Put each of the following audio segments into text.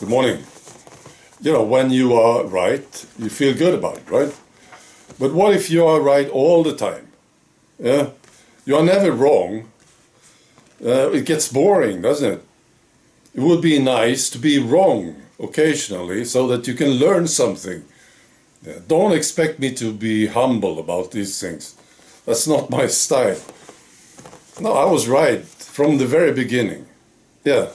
Good morning. You know, when you are right, you feel good about it, right? But what if you are right all the time? Yeah, you are never wrong. It gets boring, doesn't it? It would be nice to be wrong occasionally so that you can learn something. Yeah, don't expect me to be humble about these things. That's not my style. No, I was right from the very beginning. Yeah.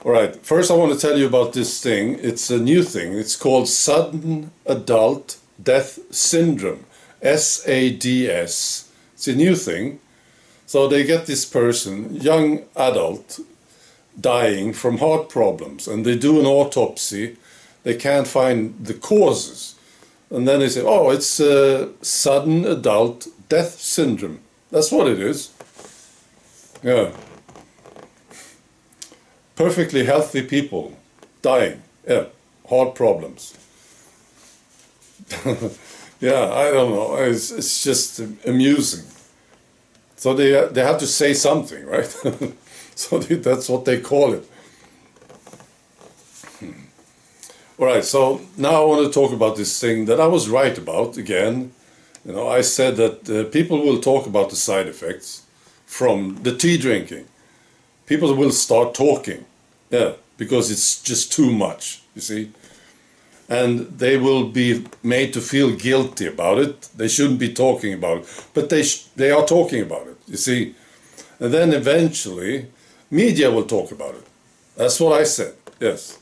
All right, first I want to tell you about this thing. It's a new thing. It's called Sudden Adult Death Syndrome. SADS. It's a new thing. So they get this person, young adult, dying from heart problems, and they do an autopsy. They can't find the causes. And then they say, oh, it's Sudden Adult Death Syndrome. That's what it is. Yeah. Perfectly healthy people dying, yeah, heart problems. Yeah, I don't know, it's just amusing. So they have to say something, right? So that's what they call it. All right, so now I want to talk about this thing that I was right about again. You know, I said that people will talk about the side effects from the tea drinking. People will start talking, yeah, because it's just too much, you see. And they will be made to feel guilty about it. They shouldn't be talking about it, but they are talking about it, you see. And then eventually, media will talk about it. That's what I said, yes.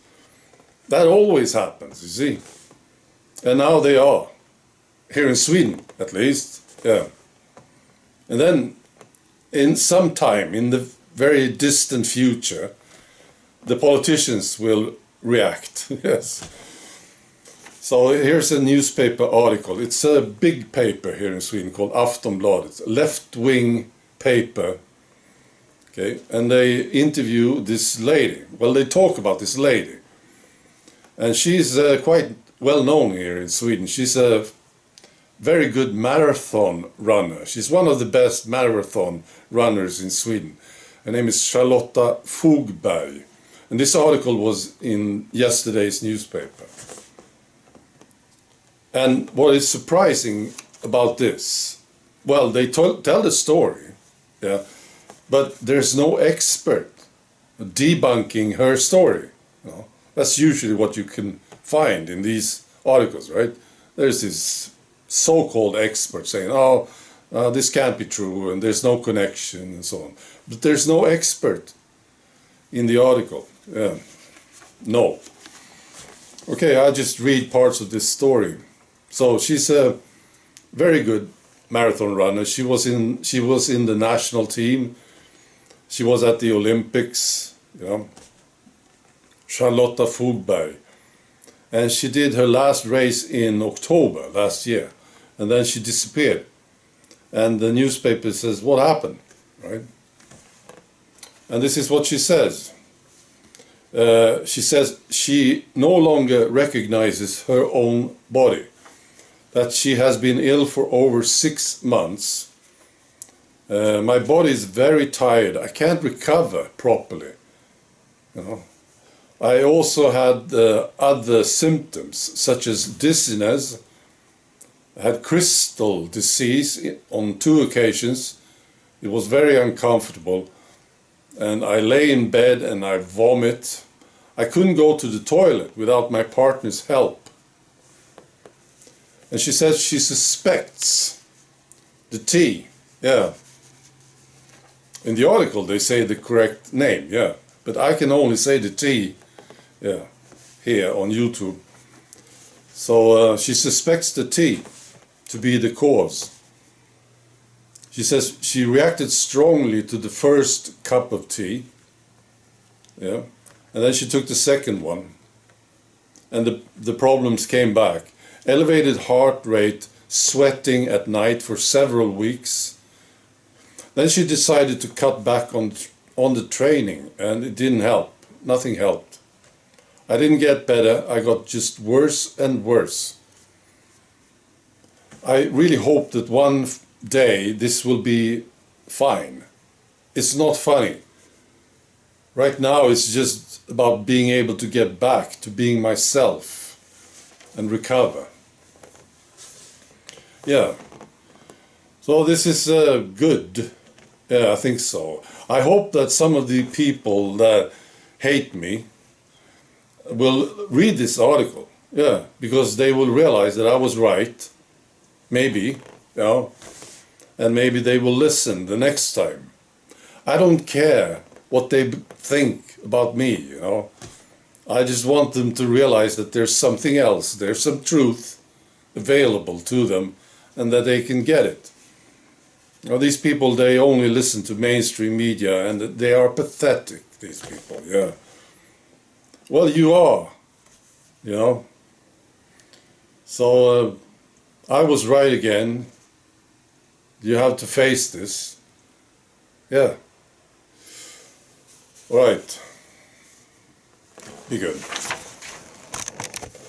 That always happens, you see. And now they are, here in Sweden, at least, yeah. And then, in some time, in the very distant future, the politicians will react. Yes. So here's a newspaper article. It's a big paper here in Sweden called Aftonbladet, a left-wing paper. Okay, and they interview this lady. Well, they talk about this lady, and she's quite well known here in Sweden. She's a very good marathon runner. She's one of the best marathon runners in Sweden. Her name is Charlotta Fogberg. And this article was in yesterday's newspaper. And what is surprising about this, well, they tell the story, yeah, but there's no expert debunking her story. You know? That's usually what you can find in these articles, right? There's this so-called expert saying, oh, this can't be true, and there's no connection, and so on. But there's no expert in the article. Yeah. No. Okay, I'll just read parts of this story. So she's a very good marathon runner. She was in the national team. She was at the Olympics. You know, Charlotta Fogberg, and she did her last race in October last year, and then she disappeared. And the newspaper says, "What happened?" Right? And this is what she says. She says she no longer recognizes her own body, that she has been ill for over 6 months. My body is very tired. I can't recover properly. You know, I also had other symptoms such as dizziness. I had crystal disease on 2 occasions. It was very uncomfortable. And I lay in bed and I vomit. I couldn't go to the toilet without my partner's help. And she says she suspects the tea. Yeah. In the article they say the correct name, yeah. But I can only say the tea, yeah, here on YouTube. So she suspects the tea to be the cause. She says she reacted strongly to the first cup of tea, yeah, and then she took the second one, and the problems came back. Elevated heart rate, sweating at night for several weeks. Then she decided to cut back on the training, and it didn't help. Nothing helped. I didn't get better. I got just worse and worse. I really hope that one day this will be fine. It's not funny. Right now it's just about being able to get back to being myself and recover. Yeah. So this is good. Yeah, I think so. I hope that some of the people that hate me will read this article. Yeah, because they will realize that I was right. Maybe, you know, and maybe they will listen the next time. I don't care what they think about me, you know. I just want them to realize that there's something else. There's some truth available to them and that they can get it. Now, these people, they only listen to mainstream media and they are pathetic, these people, yeah. Well, you are, you know. So I was right again. You have to face this. Yeah. All right. Be good.